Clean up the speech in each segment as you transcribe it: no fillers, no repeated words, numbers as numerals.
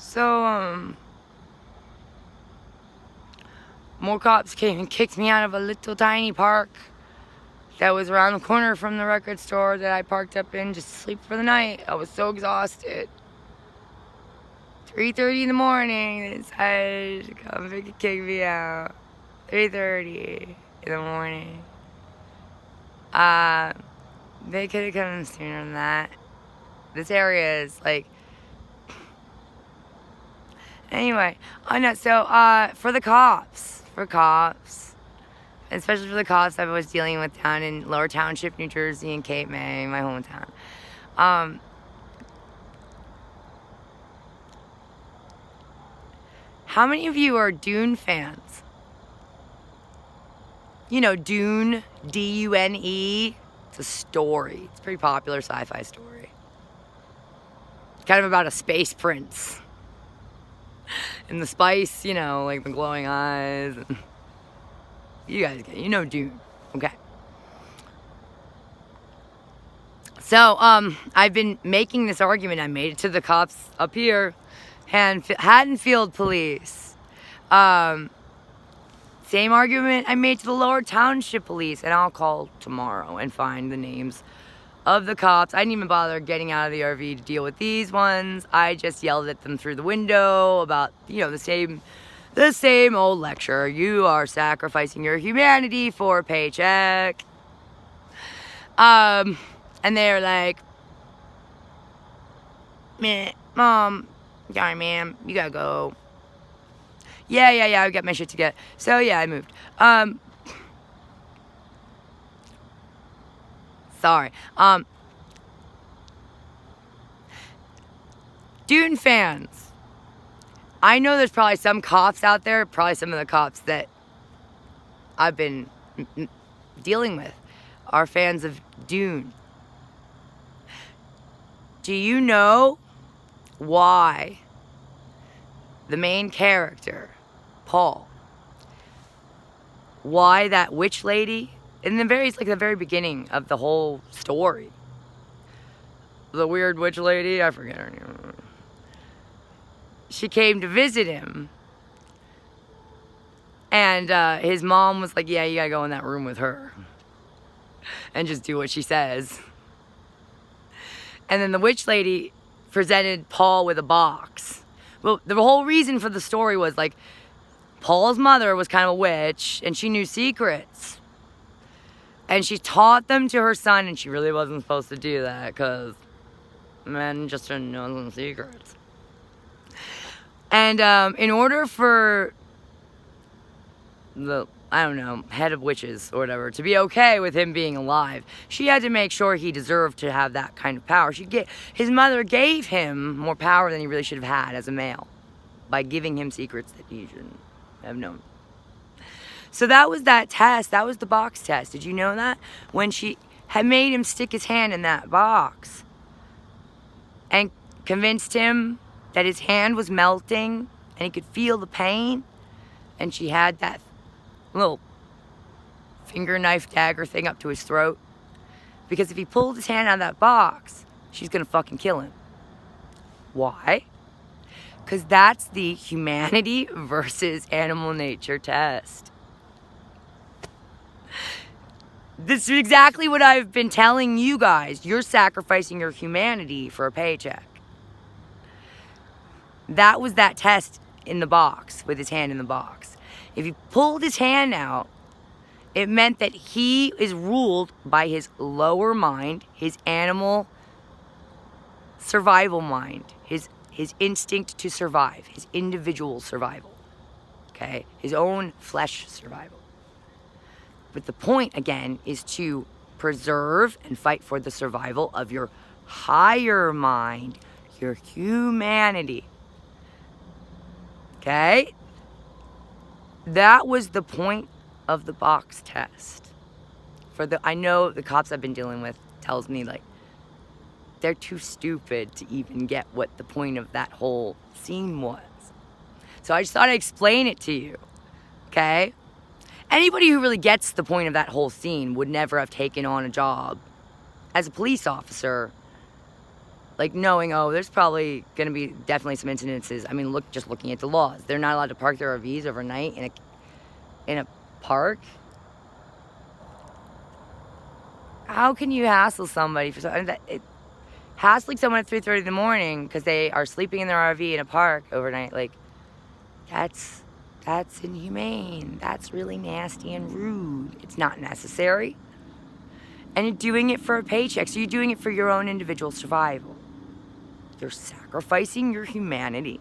So, more cops came and kicked me out of a little tiny park that was around the corner from the record store that I parked up in just to sleep for the night. I was so exhausted. 3:30 in the morning, they decided to come and kick me out. 3:30 in the morning. They could have come sooner than that. This area is like... Anyway, for the cops, especially for the cops I was dealing with down in Lower Township, New Jersey, and Cape May, my hometown. How many of you are Dune fans? You know, Dune, D-U-N-E. It's a story. It's a pretty popular sci-fi story. It's kind of about a space prince. And the spice, you know, like the glowing eyes. You guys get it. You know Dune. Okay. So, I've been making this argument. I made it to the cops up here. Haddonfield police. Same argument I made to the Lower Township police. And I'll call tomorrow and find the names of the cops. I didn't even bother getting out of the RV to deal with these ones. I just yelled at them through the window about, you know, the same old lecture. You are sacrificing your humanity for a paycheck. And they're like, meh, Mom, sorry, ma'am, you gotta go. Yeah, I got my shit together. So yeah, I moved. Sorry. Dune fans. I know there's probably some cops out there, probably some of the cops that I've been dealing with are fans of Dune. Do you know why the main character, Paul, why that witch lady, in the very beginning of the whole story, the weird witch lady, I forget her name, she came to visit him, and his mom was like, yeah, you gotta go in that room with her and just do what she says. And then the witch lady presented Paul with a box. Well, the whole reason for the story was like, Paul's mother was kind of a witch, and she knew secrets. And she taught them to her son, and she really wasn't supposed to do that, because men just didn't know some secrets. And in order for the, I don't know, head of witches or whatever to be okay with him being alive, she had to make sure he deserved to have that kind of power. His mother gave him more power than he really should have had as a male by giving him secrets that he shouldn't have known. So that was that test. That was the box test. Did you know that? When she had made him stick his hand in that box and convinced him that his hand was melting and he could feel the pain, and she had that little finger knife dagger thing up to his throat, because if he pulled his hand out of that box, she's gonna fucking kill him. Why? Because that's the humanity versus animal nature test. This is exactly what I've been telling you guys. You're sacrificing your humanity for a paycheck. That was that test in the box, with his hand in the box. If he pulled his hand out, it meant that he is ruled by his lower mind, his animal survival mind, his instinct to survive, his individual survival, okay? His own flesh survival. But the point, again, is to preserve and fight for the survival of your higher mind, your humanity, okay? That was the point of the box test. I know the cops I've been dealing with tells me, like, they're too stupid to even get what the point of that whole scene was. So I just thought I'd explain it to you, okay? Anybody who really gets the point of that whole scene would never have taken on a job as a police officer Like knowing, oh, there's probably going to be definitely some incidences. I mean, just looking at the laws. They're not allowed to park their RVs overnight in a park. How can you hassle somebody for something hassling someone at 3:30 in the morning because they are sleeping in their RV in a park overnight? Like, that's inhumane. That's really nasty and rude. It's not necessary. And you're doing it for a paycheck, so you're doing it for your own individual survival. You're sacrificing your humanity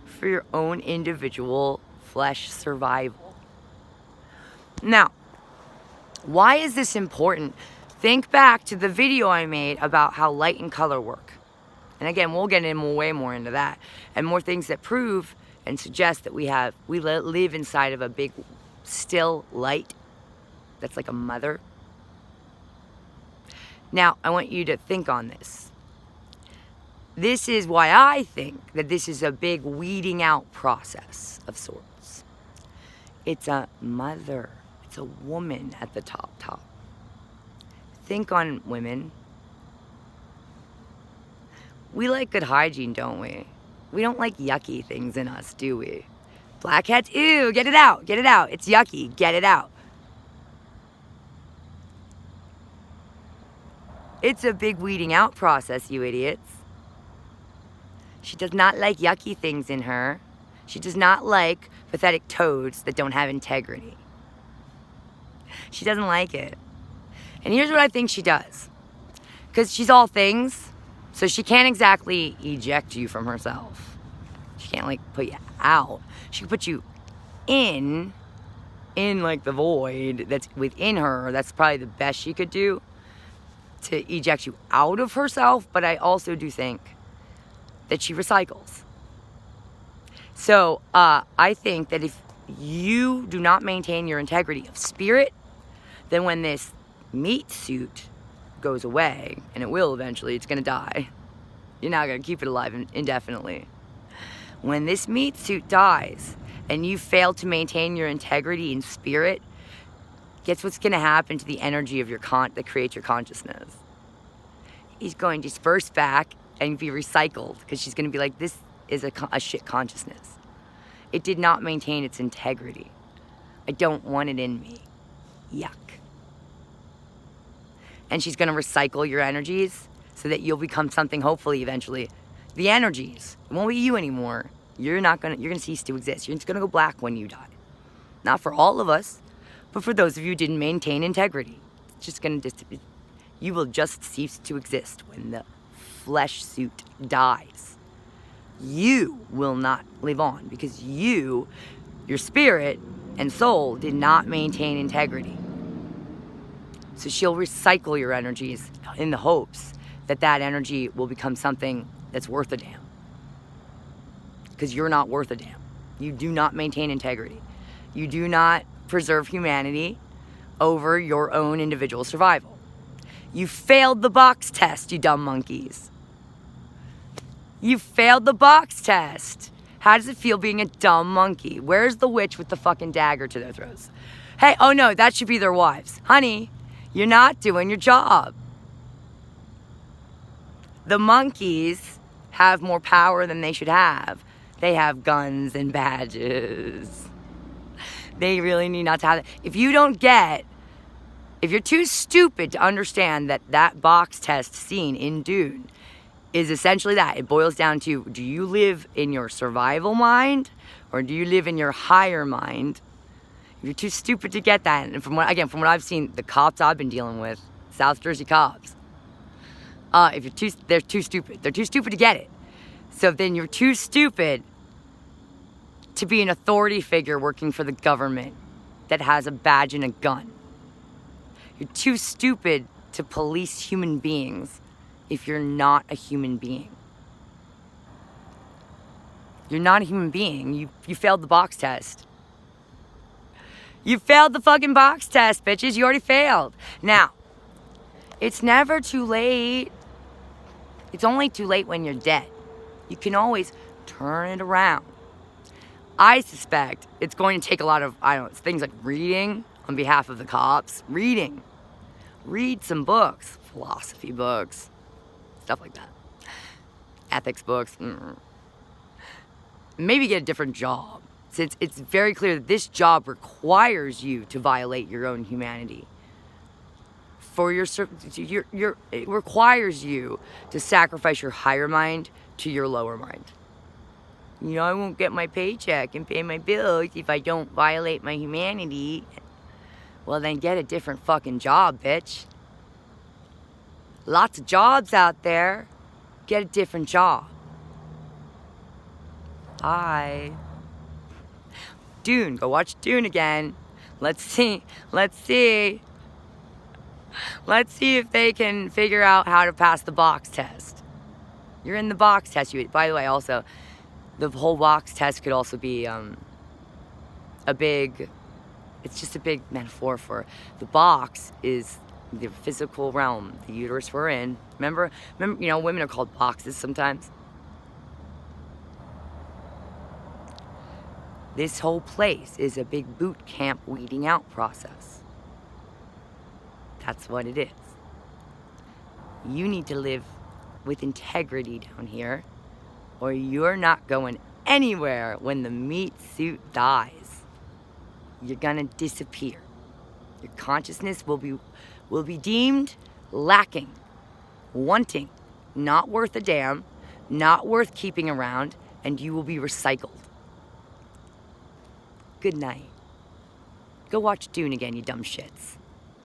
for your own individual flesh survival. Now, why is this important? Think back to the video I made about how light and color work. And again, we'll get way more into that. And more things that prove and suggest that we live inside of a big, still light that's like a mother. Now, I want you to think on this. This is why I think that this is a big weeding out process of sorts. It's a mother. It's a woman at the top. Think on women. We like good hygiene, don't we? We don't like yucky things in us, do we? Blackheads, ew, get it out. It's yucky, get it out. It's a big weeding out process, you idiots. She does not like yucky things in her. She does not like pathetic toads that don't have integrity. She doesn't like it. And here's what I think she does. Because she's all things, so she can't exactly eject you from herself. She can't, like, put you out. She can put you in like, the void that's within her. That's probably the best she could do to eject you out of herself. But I also do think that she recycles. So I think that if you do not maintain your integrity of spirit, then when this meat suit goes away, and it will eventually, it's gonna die. You're not gonna keep it alive indefinitely. When this meat suit dies, and you fail to maintain your integrity in spirit, guess what's gonna happen to the energy of your that creates your consciousness? He's going to disperse back and be recycled, because she's gonna be like, this is a shit consciousness. It did not maintain its integrity. I don't want it in me. Yuck. And she's gonna recycle your energies so that you'll become something, hopefully, eventually. The energies, it won't be you anymore. You're gonna cease to exist. You're just gonna go black when you die. Not for all of us, but for those of you who didn't maintain integrity. It's just gonna you will just cease to exist when the flesh suit dies. You will not live on because your spirit and soul did not maintain integrity. So she'll recycle your energies in the hopes that that energy will become something that's worth a damn. Because you're not worth a damn. You do not maintain integrity. You do not preserve humanity over your own individual survival. You failed the box test, you dumb monkeys. You failed the box test. How does it feel being a dumb monkey? Where's the witch with the fucking dagger to their throats? Hey, oh no, that should be their wives. Honey, you're not doing your job. The monkeys have more power than they should have. They have guns and badges. They really need not to have it. If you're too stupid to understand that box test scene in Dune is essentially that. It boils down to, do you live in your survival mind or do you live in your higher mind? If you're too stupid to get that, and from what I've seen, the cops I've been dealing with, South Jersey cops, they're too stupid. They're too stupid to get it. So then you're too stupid to be an authority figure working for the government that has a badge and a gun. You're too stupid to police human beings if you're not a human being. You're not a human being. You failed the box test. You failed the fucking box test, bitches. You already failed. Now, it's never too late. It's only too late when you're dead. You can always turn it around. I suspect it's going to take a lot of, things like reading on behalf of the cops. Reading. Read some books. Philosophy books. stuff like that. Ethics books. Maybe get a different job, since it's very clear that this job requires you to violate your own humanity. It requires you to sacrifice your higher mind to your lower mind. You know, I won't get my paycheck and pay my bills if I don't violate my humanity. Well, then get a different fucking job, bitch. Lots of jobs out there. Get a different job. Hi. Dune. Go watch Dune again. Let's see. Let's see if they can figure out how to pass the box test. You're in the box test. By the way, also, the whole box test could also be it's just a big metaphor for the box is the physical realm, the uterus we're in. Remember, you know, women are called boxes sometimes. This whole place is a big boot camp weeding out process. That's what it is. You need to live with integrity down here, or you're not going anywhere when the meat suit dies. You're gonna disappear. Your consciousness will be deemed lacking, wanting, not worth a damn, not worth keeping around, and you will be recycled. Good night. Go watch Dune again, you dumb shits.